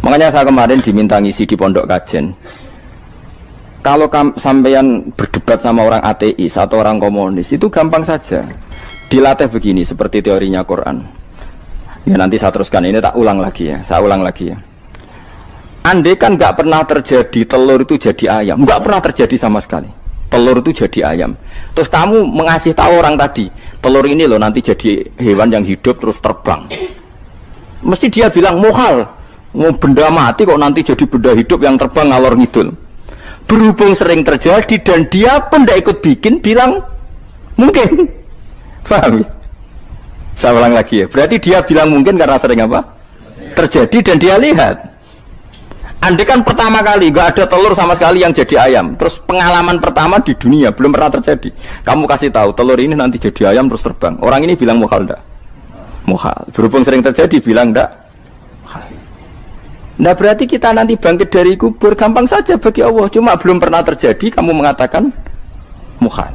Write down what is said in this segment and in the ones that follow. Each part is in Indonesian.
Makanya saya kemarin diminta ngisi di pondok kajen. Kalau sampeyan berdebat sama orang ateis atau orang komunis itu gampang saja. Dilatih begini seperti teorinya Quran. Ya nanti saya teruskan, ini tak ulang lagi ya. Saya ulang lagi ya. Andai kan nggak pernah terjadi telur itu jadi ayam, nggak pernah terjadi sama sekali. Telur itu jadi ayam. Terus kamu mengasih tahu orang tadi, telur ini loh nanti jadi hewan yang hidup terus terbang. Mesti dia bilang muhal, mau benda mati kok nanti jadi benda hidup yang terbang ngalor ngidul. Berhubung sering terjadi dan dia pun tidak ikut bikin, bilang mungkin. Paham? Saya ulang lagi ya. Berarti dia bilang mungkin karena sering apa? Terjadi dan dia lihat. Andai kan pertama kali nggak ada telur sama sekali yang jadi ayam, terus pengalaman pertama di dunia belum pernah terjadi. Kamu kasih tahu telur ini nanti jadi ayam terus terbang. Orang ini bilang muhal enggak? Muhal. Berhubung sering terjadi bilang enggak? Nah berarti kita nanti bangkit dari kubur gampang saja bagi Allah. Cuma belum pernah terjadi kamu mengatakan muhal.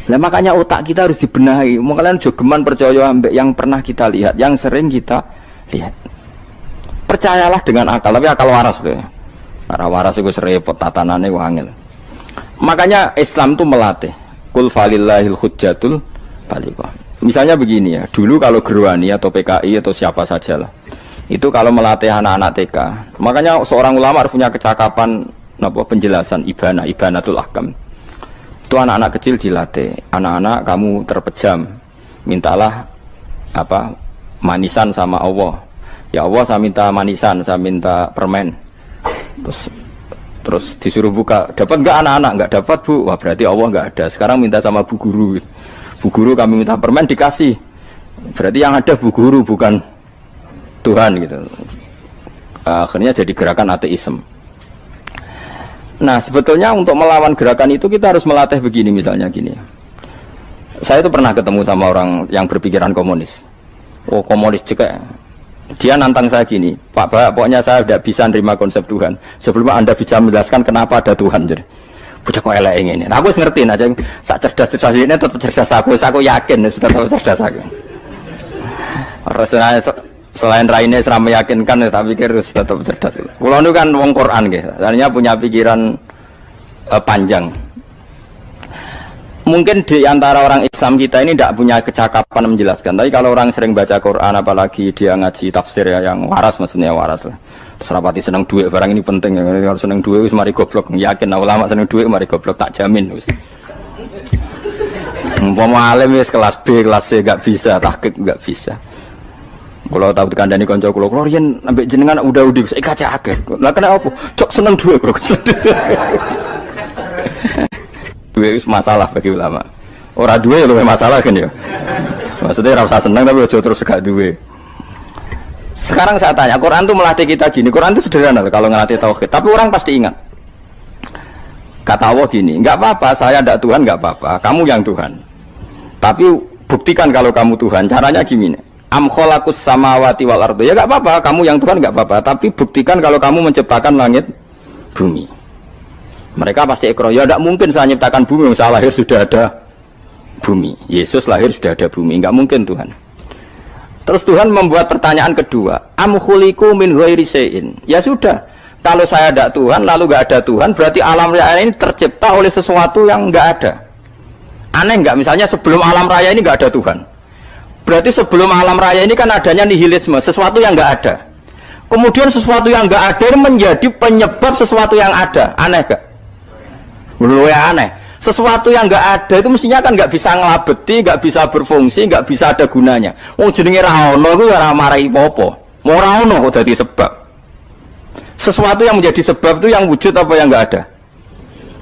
Nah makanya otak kita harus dibenahi. Makanya jogeman percaya ambek yang pernah kita lihat, yang sering kita lihat. Percayalah dengan akal, tapi akal waras deh. Karena waras itu serepot tatanannya wangil. Makanya Islam itu melatih. Kul falillahil hujjatul balighah. Misalnya begini ya, dulu kalau Gerwani atau PKI atau siapa sajalah, itu kalau melatih anak-anak TK, makanya seorang ulama harus punya kecakapan penjelasan ibanatul ahkam. Itu anak-anak kecil dilatih. Anak-anak kamu terpejam, mintalah manisan sama Allah. Ya Allah saya minta manisan, saya minta permen. Terus disuruh buka, dapat nggak anak-anak? Nggak dapat bu. Wah berarti Allah nggak ada. Sekarang minta sama bu guru. Bu guru kami minta permen dikasih. Berarti yang ada bu guru bukan Tuhan gitu. Akhirnya jadi gerakan ateisme. Nah sebetulnya untuk melawan gerakan itu kita harus melatih begini misalnya gini. Saya itu pernah ketemu sama orang yang berpikiran komunis. Oh komunis juga. Dia nantang saya gini, Pak Bah, pokoknya saya tidak bisa nerima konsep Tuhan sebelum Anda bisa menjelaskan kenapa ada Tuhan. Jadi, bocah kok elek ini. Nah, aku ngerti aja, sak cerdas ini tetap cerdas aku yakin tetap cerdas aku. Rasanya selain raine seram meyakinkan, tapi pikir tetap cerdas. Kulo itu kan wong Quran nggih, artinya punya pikiran panjang. Mungkin di antara orang Islam kita ini tidak punya kecakapan menjelaskan. Tapi kalau orang sering baca Quran, apalagi dia ngaji tafsir ya, yang waras maksudnya waras lah. Terus rapati seneng duit, barang ini penting. Kalau seneng duit, mari goblok. Yakin ulama seneng duit, mari goblok tak jamin. Umpama alim wis kelas B, kelas C gak bisa, tahqiq gak bisa. Kalau tahu dikandani konco kulo riyen ambek jenengan udah kaca akeh. Lah kena apa? Cok seneng duit, bro. Duit itu masalah bagi ulama. Orang duit lebih masalah kan ya. Maksudnya rasa senang tapi ojo terus gak duit. Sekarang saya tanya, Quran itu melatih kita gini. Quran itu sederhana kalau ngelatih tauhid. Tapi orang pasti ingat. Kata Allah gini, nggak apa-apa, saya tidak Tuhan, nggak apa-apa. Kamu yang Tuhan. Tapi buktikan kalau kamu Tuhan. Caranya gini. Am khalaqus samawati wal ardi. Ya nggak apa-apa, kamu yang Tuhan nggak apa-apa. Tapi buktikan kalau kamu menciptakan langit, bumi. Mereka pasti ikrar, ya tidak mungkin saya menciptakan bumi, saya lahir sudah ada bumi. Yesus lahir sudah ada bumi, nggak mungkin Tuhan. Terus Tuhan membuat pertanyaan kedua, am khuliqu min ghairi syai'in. Ya sudah, kalau saya tidak Tuhan, lalu nggak ada Tuhan, berarti alam raya ini tercipta oleh sesuatu yang nggak ada. Aneh nggak? Misalnya sebelum alam raya ini nggak ada Tuhan. Berarti sebelum alam raya ini kan adanya nihilisme, sesuatu yang nggak ada. Kemudian sesuatu yang nggak ada menjadi penyebab sesuatu yang ada. Aneh nggak? Menurut aneh, sesuatu yang nggak ada itu mestinya kan nggak bisa ngelabeti, nggak bisa berfungsi, nggak bisa ada gunanya. Wong jenenge ra ono iku ora marai apa-apa. Mau ra ono kok dadi sebab. Sesuatu yang menjadi sebab itu yang wujud apa yang nggak ada?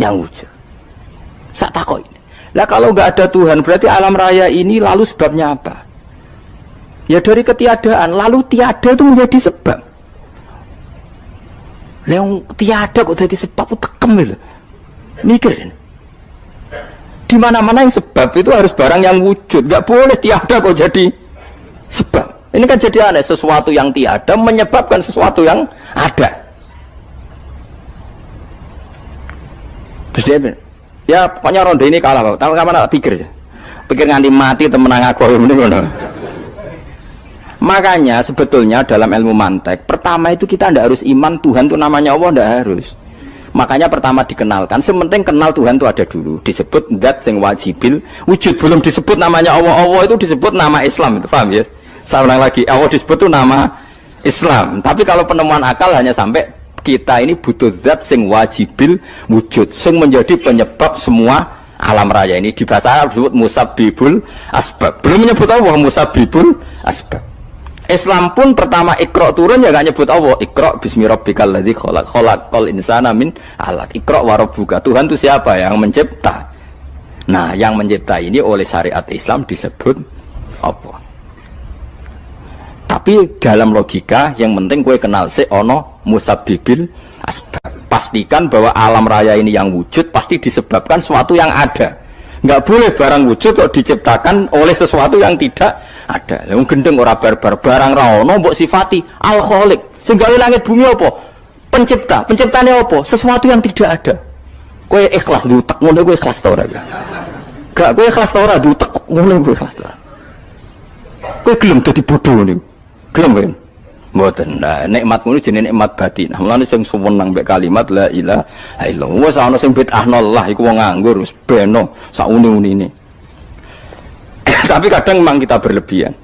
Yang wujud. Sak takok ini. Lah kalau nggak ada Tuhan, berarti alam raya ini lalu sebabnya apa? Ya dari ketiadaan, lalu tiada itu menjadi sebab. Yang tiada kok jadi sebab itu tekem lho. Mikir di mana-mana yang sebab itu harus barang yang wujud, nggak boleh tiada kok jadi sebab. Ini kan jadi aneh, sesuatu yang tiada menyebabkan sesuatu yang ada. Terus dia bilang, ya pokoknya ronde ini kalah, kapan tak pikir nganti mati temenang aku ini. Makanya sebetulnya dalam ilmu mantek, pertama itu kita tidak harus iman Tuhan itu namanya Allah, tidak harus. Makanya pertama dikenalkan, sementing kenal Tuhan itu ada dulu. Disebut zat sing wajibil wujud, belum disebut namanya Allah. Allah itu disebut nama Islam, itu paham ya? Saya ulang lagi, Allah disebut itu nama Islam. Tapi kalau penemuan akal hanya sampai kita ini butuh zat sing wajibil wujud, sing menjadi penyebab semua alam raya ini. Di bahasa Arab disebut musabbibul asbab. Belum menyebut Allah musabbibul asbab. Islam pun pertama Iqra turun ya gak nyebut Allah. Iqra bismi rabbikal ladzi khalaq, khalaqal insana min 'alaq. Iqra wa rabbuka. Tuhan itu siapa? Yang mencipta. Nah, yang mencipta ini oleh syariat Islam disebut apa? Tapi dalam logika yang penting kowe kenal sik ono musabbibil asbab. Pastikan bahwa alam raya ini yang wujud pasti disebabkan sesuatu yang ada. Nggak boleh barang wujud kok diciptakan oleh sesuatu yang tidak ada. Yang gendeng ora barbar barang ra ono mbok sifati al khaliq. Sing gawe langit bumi apa? Pencipta. Penciptane apa? Sesuatu yang tidak ada. Kowe ikhlas diutek ngono kowe ikhlas ta ora? Gak kowe ikhlas ta ora diutek ngono kowe ikhlas ta. Kowe gelem dadi bodho niku. Gelem kowe. Mboten. Nah, nikmat ngono jenenge nikmat batin. Mulane sing suwenang mbek kalimat la ilaha illallah. Wis ana sing bid'ahnallah iku wong nganggur wis beno sak uni-unine. Tapi kadang memang kita berlebihan.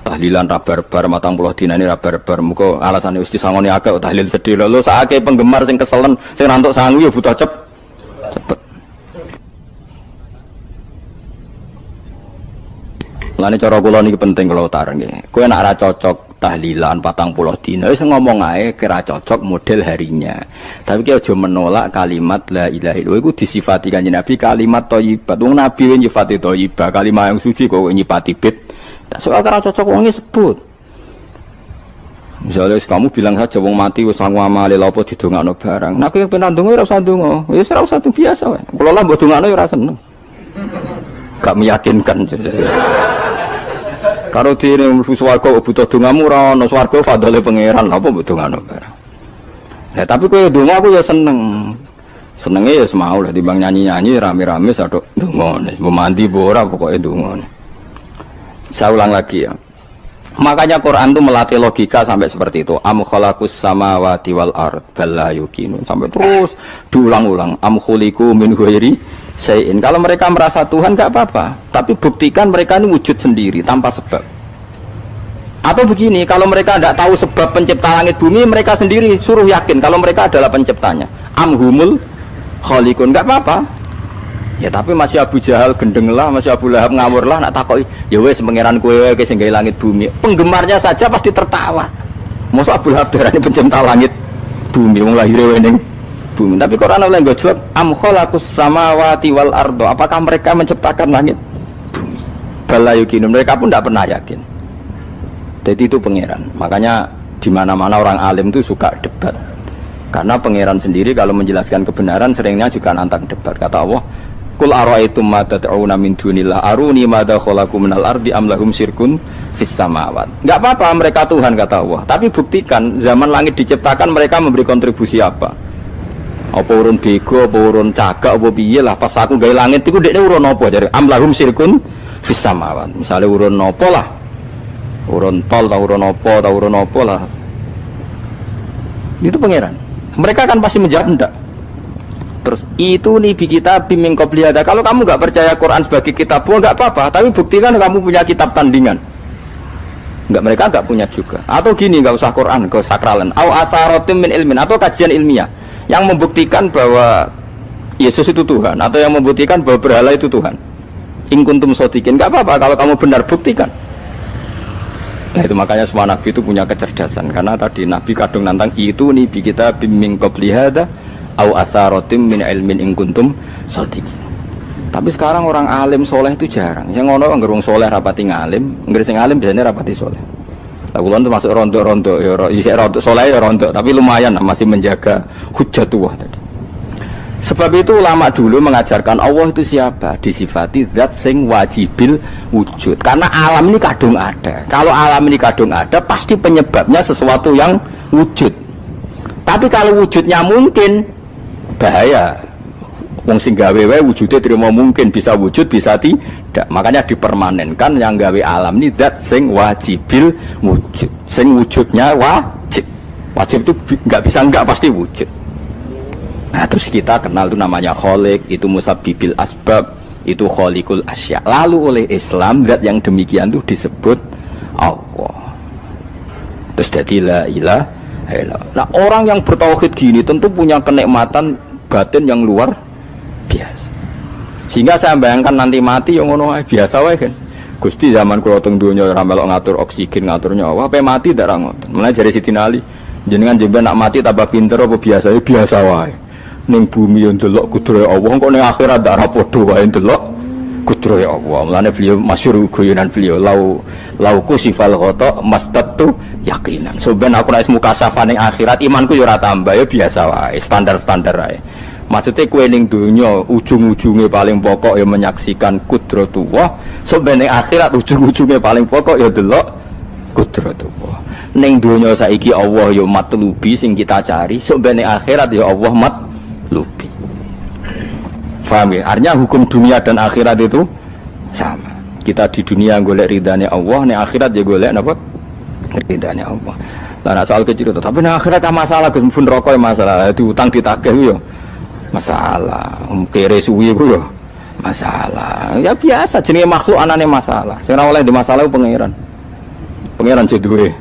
Tahlilan ra barbar 40 dina ini ra barbar. Muga alasane wis disangoni akeh tahlil sedih lho sakake penggemar sing keselen sing rantuk sangu ya butuh cepet. Lane cara kula niki penting kula utara nggih. Kowe nek ora cocok tahlilan 40 dina wis ngomong ae kira cocok model harinya. Tapi ki aja menolak kalimat la ilaha illallah iku disifati Kanjeng Nabi kalimat thayyibat. Wong Nabi wis nyifati thayyibah, kalimat yang suci kok nyifati bid. Tak soal kira cocok wong sebut. Misalnya kamu bilang saja wong mati wis sangu amale lha apa didongakno barang. Nek kowe pengen ndonga ora usah ndonga. Wis ora usah biasa wae. Kula lah mbok dongakno ya ora seneng. Gak meyakinkan. Karo dene mlebu swarga butuh dongamu ora ono swarga fadhole pangeran apa mbok dongano barang. Lah tapi kowe donga aku ya seneng. Senenge ya semau lah timbang nyanyi-nyanyi rame-rame sadok donga. Wis mandi apa ora pokoke donga. Saya ulang lagi ya. Makanya Quran itu melatih logika sampai seperti itu. Am khalaqus samawati wal ard bal la yuqinun. Sampai terus diulang-ulang. Am khuliqu min ghairi syai'in. Kalau mereka merasa Tuhan enggak apa-apa, tapi buktikan mereka ini wujud sendiri tanpa sebab. Atau begini, kalau mereka tidak tahu sebab pencipta langit bumi, mereka sendiri suruh yakin kalau mereka adalah penciptanya. Am humul khaliqun, enggak apa-apa. Ya tapi masih Abu Jahal gendeng lah, masih Abu Lahab ngawur lah, nak takoki, ya wes pangeran kowe wae sing gawe langit bumi. Penggemarnya saja pasti tertawa. Mosok Abu Lahab darani pencipta langit bumi, wong lahir wae ning bumi. Tapi Quran oleh ngejawab am khalaqus samawati wal ardo. Apakah mereka menciptakan langit bumi? Bala yuqin, mereka pun tidak pernah yakin. Jadi itu pangeran. Makanya di mana-mana orang alim itu suka debat. Karena pangeran sendiri kalau menjelaskan kebenaran seringnya juga nantang debat. Kata Allah, Qul ara'aytum ma tad'una min dunillah aruni madza khalaqu minal ardi am lahum syirkun fis samawat. Enggak apa-apa mereka Tuhan kata Allah, tapi buktikan zaman langit diciptakan mereka memberi kontribusi apa? Apa urun bego, apa urun cagak, apa piye lah pas aku gawe langit iku dekne urun apa jare am lahum syirkun fis samawat. Misale urun apa lah? Urun tol ta urun apa ta urun apa lah. Itu pangeran. Mereka kan pasti menjawab enggak. Terus itu nih di kitab biming qobliyada. Kalau kamu nggak percaya Quran sebagai kitab, nggak apa-apa. Tapi buktikan kamu punya kitab tandingan. Nggak, mereka nggak punya juga. Atau gini, nggak usah Quran, nggak usah sakralan. Au atharotim min ilmin, atau kajian ilmiah yang membuktikan bahwa Yesus itu Tuhan, atau yang membuktikan bahwa berhala itu Tuhan. In kuntum shodiqin, nggak apa-apa. Kalau kamu benar buktikan. Nah itu makanya semua Nabi itu punya kecerdasan. Karena tadi Nabi kadung nantang itu nih di kitab biming qobliyada. Au atharotim min ilmin in kuntum shodiqin. Tapi sekarang orang alim soleh itu jarang. Yang ngono anggere wong soleh rapati ngalim, anggere sing alim biasanya rapati soleh. Lah kula itu masuk rontok-rontok ya isih rontok soleh ya rontok, tapi lumayan masih menjaga hujjatullah tadi. Sebab itu ulama dulu mengajarkan Allah itu siapa? Disifati zat sing wajibil wujud. Karena alam ini kadung ada. Kalau alam ini kadung ada, pasti penyebabnya sesuatu yang wujud. Tapi kalau wujudnya mungkin bahaya. Wong sing gawe wae wujude terima mungkin bisa wujud bisa tidak. Makanya dipermanenkan yang gawe alam ini zat sing wajibil wujud. Sing wujudnya wajib. Wajib itu nggak bisa nggak pasti wujud. Nah terus kita kenal itu namanya khaliq, itu musabbibil asbab, itu khaliqul asya. Lalu oleh Islam zat yang demikian itu disebut Allah. Terus jadi la ilaha illallah. Nah orang yang bertauhid gini tentu punya kenikmatan batin yang luar biasa. Sehingga saya bayangkan nanti mati yang ngono biasa wae kan. Gusti zaman kula teng donya ora melok ngatur oksigen, ngatur nyawa, apa mati ndak ra ngoten. Mulane jare Siti Ali, jenengan jemben nak mati tambah pinter apa biasa? Ya biasa wae. Ning bumi yo ndelok kudrohe Allah, kok ning akhirat ndak ra padha wae ndelok kudrohe Allah. Mulane beliau masyhur guyonan beliau lauku sifal ghata mastatu yakinan. So ben aku nek mukasafah ning akhirat imanku yo ora tambah ya biasa wae, standar-standar wae. Maksudnya kue ning dunya ujung-ujungnya paling pokok ya menyaksikan kudratullah. So ben ning akhirat ujung-ujungnya paling pokok ya delok kudratullah. Ning dunya saiki Allah ya matlubi sing kita cari. So ben ning akhirat ya Allah matlubi. Paham ya? Artinya hukum dunia dan akhirat itu sama. Kita di dunia golek ridhanya Allah, ning akhirat ya golek napa? Ridhanya Allah. Lah soal kecil itu, tapi ning akhirat masalah Gus pun rokok masalah, diutang ditagih yo masalah, kere suwi ku yo masalah. Ya biasa jenenge makhluk anane masalah. Sing ora oleh di masalah pangeran. Pangeran sing duwe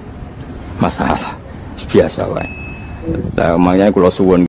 masalah. Biasa wae. Lah makanya kula suwun